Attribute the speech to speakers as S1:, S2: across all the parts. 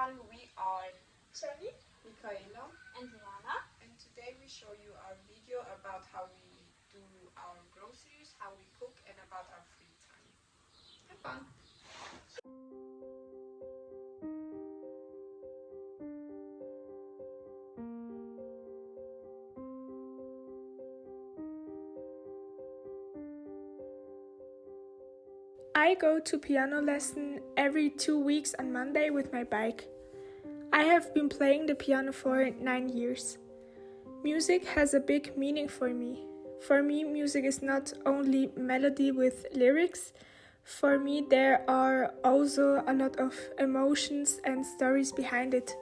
S1: everyone, we are Sunny, Michaela
S2: and Diana,
S1: and today we show you our video about how we do our groceries, how we cook and about our free time. Have fun!
S3: I go to piano lesson every 2 weeks on Monday with my bike. I have been playing the piano for 9 years. Music has a big meaning for me. For me, music is not only melody with lyrics. For me, there are also a lot of emotions and stories behind it.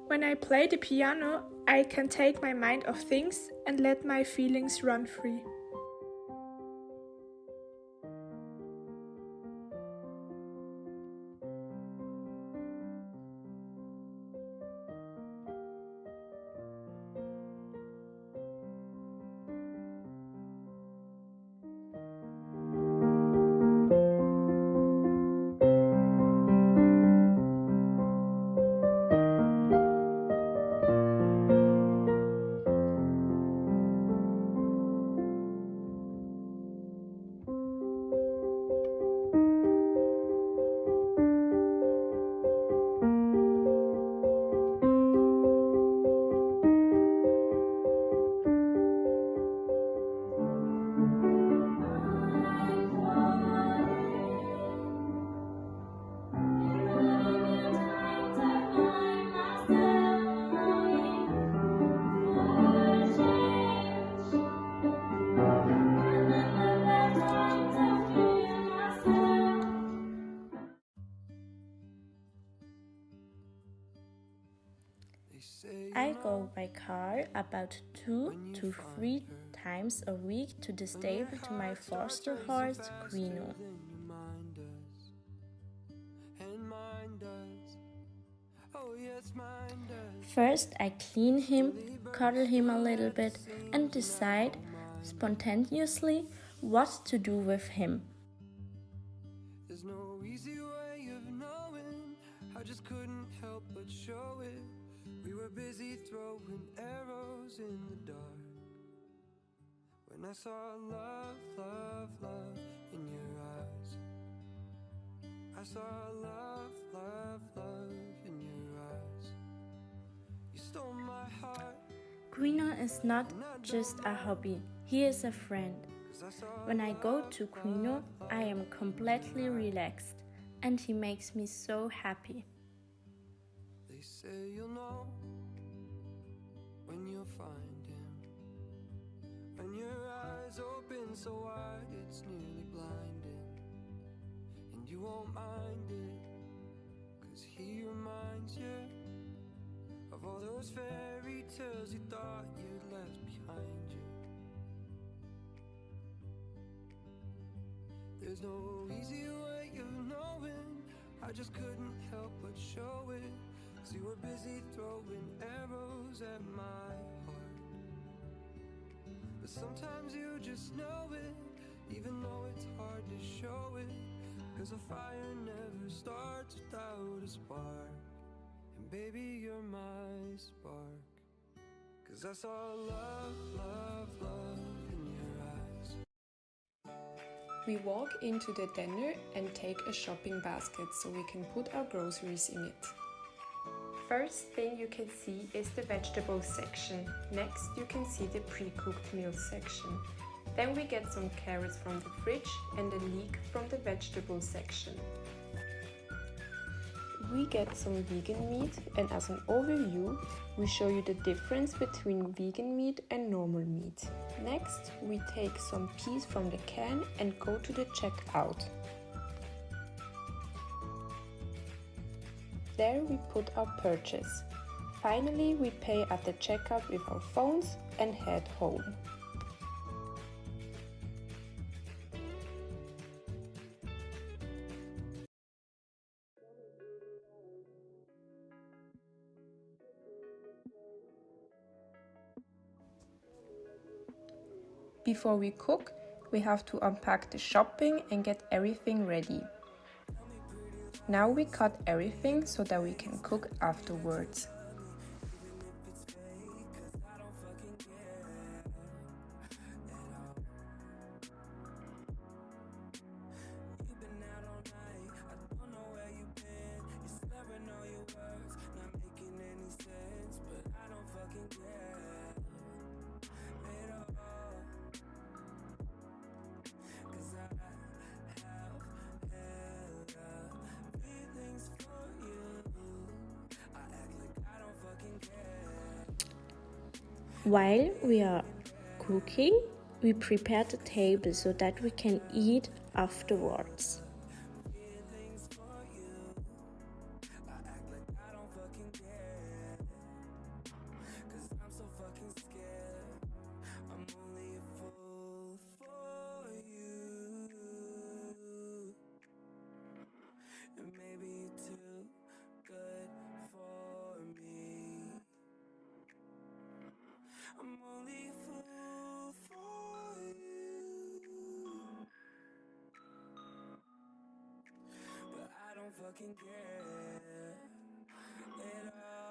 S3: When I play the piano, I can take my mind off things and let my feelings run free.
S2: I go by car about 2 to 3 times a week to the stable to my foster horse, Greeno. First I clean him, cuddle him a little bit and decide spontaneously what to do with him.
S4: There's no easy way of knowing, I just couldn't help but show it. We were busy throwing arrows in the dark when I saw love, love, love in your eyes. I saw love, love, love in your eyes. You stole my heart.
S2: Greeno is not just a hobby, he is a friend. When I go to Greeno, I am completely relaxed and he makes me so happy.
S4: They say you'll know when you'll find him, when your eyes open so wide it's nearly blinding, and you won't mind it, 'cause he reminds you of all those fairy tales you thought you'd left behind you. There's no easy way of knowing, I just couldn't help but show it, 'cause you were busy throwing arrows at my heart. But sometimes you just know it, even though it's hard to show it, 'cause a fire never starts without a spark. And baby, you're my spark, 'cause I saw love, love, love in your eyes.
S1: We walk into the dinner and take a shopping basket so we can put our groceries in it. First thing you can see is the vegetable section. Next you can see the pre-cooked meal section. Then we get some carrots from the fridge and a leek from the vegetable section. We get some vegan meat, and as an overview, we show you the difference between vegan meat and normal meat. Next, we take some peas from the can and go to the checkout. There we put our purchase. Finally, we pay at the checkout with our phones and head home. Before we cook, we have to unpack the shopping and get everything ready. Now we cut everything so that we can cook afterwards.
S2: While we are cooking, we prepare the table so that we can eat afterwards.
S4: I'm only a fool for you, but I don't fucking care at all.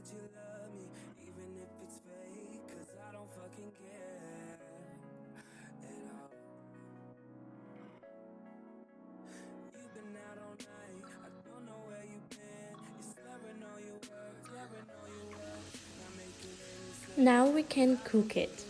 S4: You love me, even if it's fake, 'cause I don't fucking care at all. You've been out all night, I don't know where you've been. You're slurring all your words, not making any sense.
S2: Now we can cook it.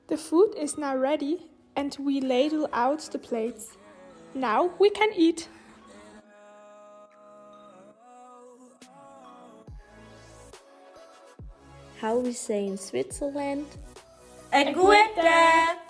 S3: The food is now ready and we ladle out the plates. Now we can eat.
S2: How we say in Switzerland?
S5: A gute!